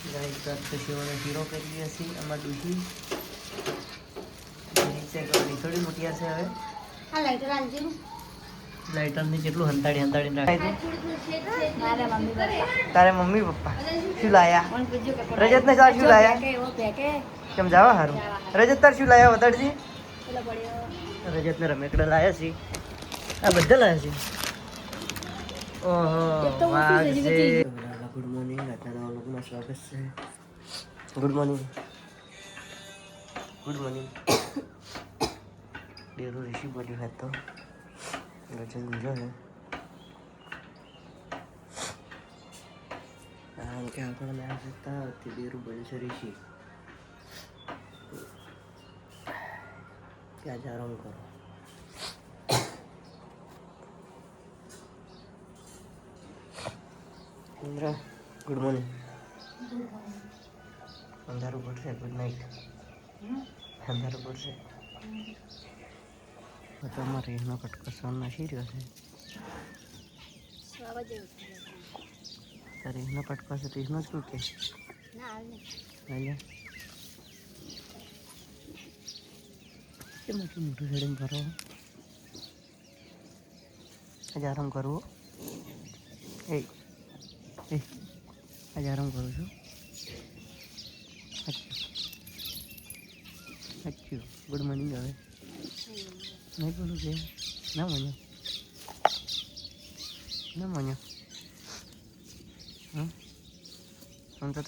guys તો શિવનો શીરો કરી હશે આમાં ડૂસી નીચે થોડી મોટી હશે હવે આ લાઈટર આલજે ને લાઈટર ની કેટલું હંતાડી રાખે મારા મમ્મી કરે તારે મમ્મી પપ્પા શું લાયા રજત ને શું લાયા એવો પેકે કેમ જાવા હારું રજત તાર શું લાયા બતાડજી પેલો પડ્યો રજત ને રમેકડા લાયા છે આ બધા લાયા છે ઓહો વાહ ગુડ મોર્નિંગ અત્યારે લોકોનું સ્વાગત છે ગુડ મોર્નિંગ ડેરો ઋષિ બોલ્યો હતો રજત બીજો છે કારણ કે આપણે ના શકતા તે ડેરું બન્યું છે ઋષિ ત્યાં જ આરામ કરો ઇન્દ્ર ગુડ મોર્નિંગ અંધારું પડશે ગુડ નાઇટ અંધારું પડશે તો અમારે એનો કટકો સન નાખી રહ્યો છે તારે એનો કટકો છે તો એનો જ શું કે કેમ આટલું મોટું શેડિંગ કરો આજે આરામ કરવો એ આજે આરામ કરું છું અચ્છું ગુડ મોર્નિંગ હવે નહીં બોલું કે ના મણ્યો હા હું તો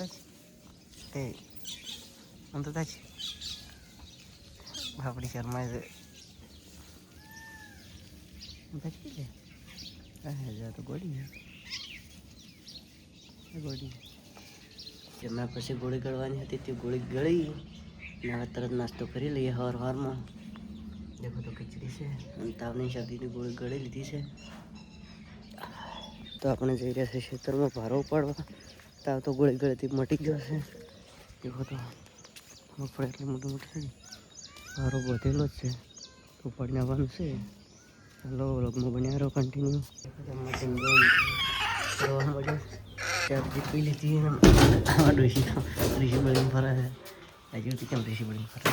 જ બાપડી શર્મા છે તો ગોળી જમ્યા પછી ગોળી ગળવાની હતી તે ગોળી ગળી ને હવે તરત નાસ્તો કરી લઈએ હવારમાં દેખો તો ખીચડી છે અને તાવની શરદીની ગોળી ગળી લીધી છે તો આપણે જઈ રહ્યા છીએ ખેતરમાં ભારો ઉપાડવા તાવ તો ગોળી ગળીથી મટી ગયો છે દેખો તો મગફળી એટલી મોટી છે ભારો બધેલો જ છે ઉપાડીને આવવાનું છે ચાલો વ્લોગમાં બન્યા રહો કન્ટિન્યુ કરવા મળ્યો ચાર્જી પી લીધી ઋષિ બળીને ફરે છે હજુ કેમ ઋષિ બળીને ફરે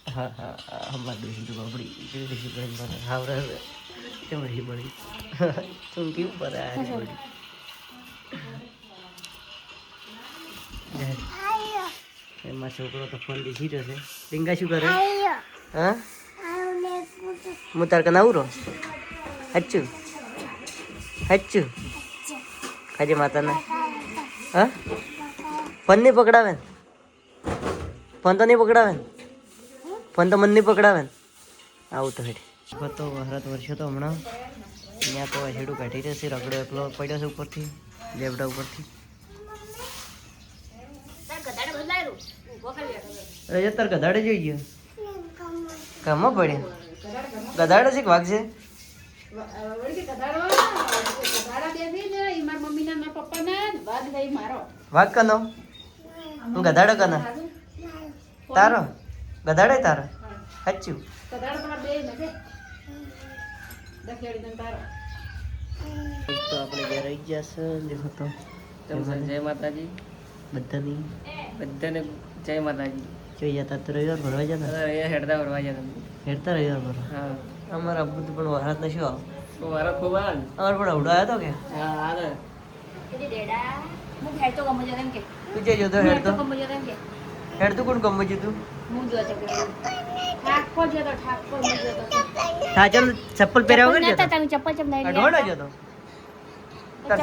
હા અમારા ઋષિ તો બાપડી ઋષિ બળીને ફરે હાવરે કેમ ઋષિ બળી તું કેવું ફરે આ બળી એમાં છોકરો તો ફોન બેસી રહ્યો છે ડીંગા શું કરે હા હું તાર કને આવું રહો હચ્ચું ખાજે માતાને હા ફોન નહીં પકડાવે ને ફોન તો નહીં પકડાવે ને ફોન તો મન નહીં પકડાવે ને આવું તો હેઠ તો વરસાદ વરસ્યો તો હમણાં અહીંયા તો હેડું કાઢી રહેશે રગડો એકલો પડ્યો છે ઉપરથી લેબડા ઉપરથી રજત તાર ગધાડે જોઈ ગયો કામમાં પડ્યા ગધાડે છે કે વાઘ છે વાઘ કનો હું ગધાડો કનો તારો ગધાડે તારો સાચું તો આપણે ઘરે આવી ગયા છે દેખો તો જય માતાજી બધાને જય માતાજી જોઈ જતા તો રવિવાર ભરવા જતા હેડતા ભરવા જતા રવિવાર ભરવા હા અમારા આબુ પણ વરાત ને શું વરાત ખૂબ આવે અમારે પણ અવડો આવ્યો તો કે હા આવે તું જે જોતો હેડતો કોણ કમ જતું હા ચાલ ચપ્પલ પહેર્યા વગર જતો ઢોળો જતો તાર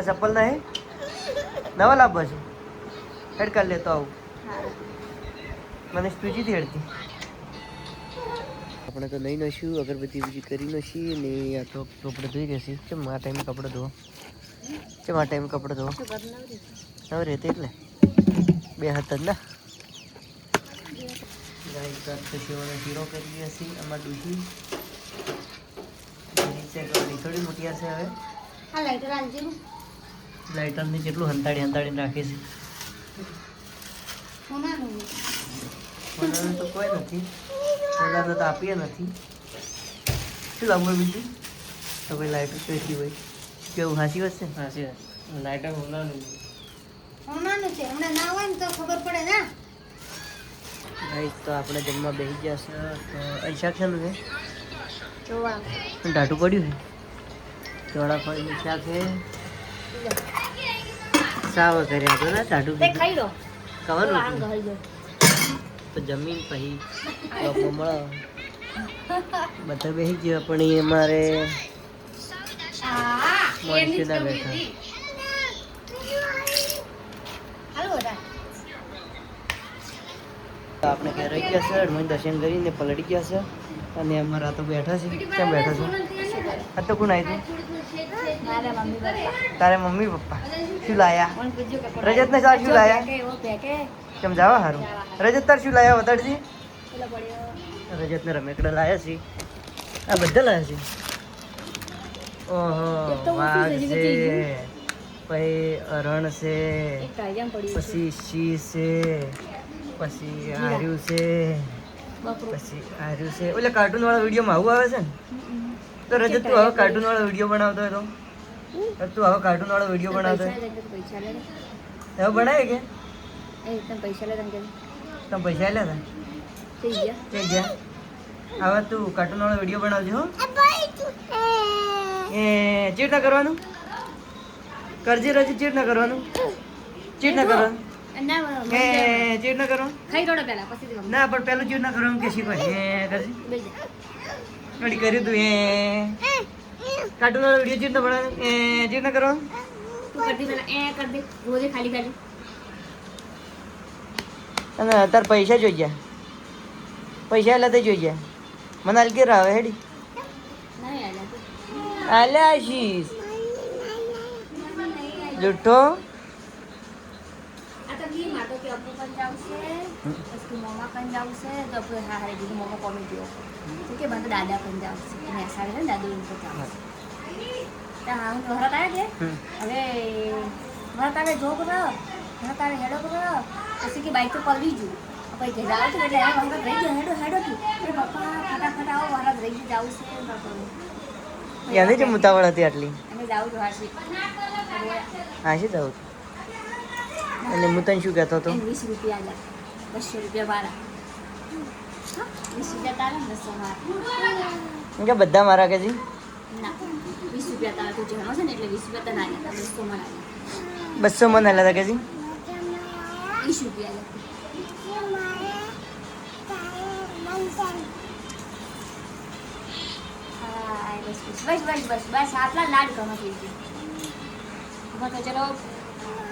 ચપ્પલ નહીં નવા લાભો છે હેડ કરી લેતો આવું મને સ્પીચીથી હેડતી આપણે તો નહીં નશું અગરબત્તી બીજી કરી નશી ને આ તો કપડે ધોઈ રહેશે ચમ આ ટાઈમે કપડે ધોવા હવે રહેતે એટલે બે હાથ જ ના શિવનો શીરો કરી હશે આમાં ડૂસી નીચે થોડી મોટી હશે હવે લાઈટરની કેટલું હંતાડીને રાખે છે સોનાનું તો કોઈ નથી સોનાનું તો આપીએ નથી શું લાવવું બીજું તો ભાઈ લાઈટ કેટલી હોય કેવું હાસી વાત છે હાસી વાત લાઈટર હોનાનું હોનાનું છે હમણાં ના હોય ને તો ખબર પડે ને ગાઈસ તો આપણે જમવા બેસી ગયા છે તો અહીં શાક છે ને જોવા ટાટું પડ્યું છે ચોળાફળીનું શાક છે સાવ કર્યા તો ને ટાટું તે ખાઈ લો ખબર આમ ગળી દો તો જમીન પછી લોકો મળો બધા બેસી ગયા પણ એ અમારે મળશે ના બેઠા હાલો બધા તો આપણે ઘેર રહી ગયા છે હનુમાન દર્શન કરીને પલળી ગયા છે અને અમારા તો બેઠા છે કેમ બેઠા છે આ તો કોણ આવ્યું મારા મમ્મી પપ્પા તારે મમ્મી પપ્પા શું લાયા કોણ પૂછ્યું કે રજત ને શું લાયા એવો પેકે કેમ જાવા હારું રજત તાર શું લાયા વતાડજી પેલો પડ્યો રજત ને રમેકડા લાયા છે આ બધા લાયા છે એક તો ઓહો ઊંચું વાઘ છે, છે હજી પછી અરણ છે એક કાયજામ પડ્યું છે પછી શી છે પછી આર્યું છે બકરો પછી આર્યું છે ઓલે કાર્ટૂન વાળા વિડીયોમાં આવું આવે છે ને તો રજત તું હવે કાર્ટૂન વાળો વિડીયો બનાવતો હોય તો તું હવે કાર્ટૂન વાળો વિડીયો બનાવતો હોય પૈસા લે હવે બનાવે કે એ તમે પૈસા લે તમે તમે પૈસા આલ્યા થઈ ગયા હતા કે ગયા હવે તું કાર્ટૂન વાળો વિડીયો બનાવજો હો એ ચીટ ના કરવાનું કરજે રજત ચીટ ના કરવાનું ચીટ ના કરવાનું ના એ ચીટ ના કરવાનું ખાઈ રોડો પેલા પછી દેવાનું ના પણ પેલું ચીટ ના કરવાનું કે શીખવાય એ કરજે બેજા કડી કર્યું તું એ કાર્ટૂન વાળો વિડીયો ચીટ ના બનાવવાનું એ ચીટ ના કરવાનું તું કરી દે પેલા એ કરી દે રોજે ખાલી ખાલી અને તાર પૈસા જોઈ ગયા પૈસા આલ્યા તે જોઈ ગયા મને હાલ કે આવે હેડી નહીં આલ્યા તું આલ્યા આશીષ જુઠ્ઠો આ તો કી માટો કે અપુ પણ જાવશે પછી મોમા પણ જાવશે તો અપુ હા હારે દીદી મોમા કોમેડી તો કે બંધ દાદા પણ જાવશે ને સારે ને દાદુ એમ તો જાવશે તા હું તો હરત આવ્યા કે હવે હરત આવે જો કરો હરત આવે હેડો કરો પછી કે બાઈક તો પલવી જુ પછી ઘેર આવે છે એટલે હરત રહી ગયો હેડો હેડો તું અરે પપ્પા ફટાફટ આવો હરત રહી ગયું જાવશે એને જ મુતાવળ હતી આટલી અને જાઉં છું હાશી હાશી જવું અને હું તને શું કહેતો હતો 20 રૂપિયા લે 200 રૂપિયા મારા 20 રૂપિયા તારા 200 મારા એમ કે બધા મારા કે જી ના 20 રૂપિયા તારા તું જણો છે ને એટલે 20 રૂપિયા તને આલ્યા 200 મને આલ્યા 200 મને આલ્યા હતા કે જી 20 રૂપિયા લે બસ આટલા લાડ ગણો થઈ ગયું તો ચલો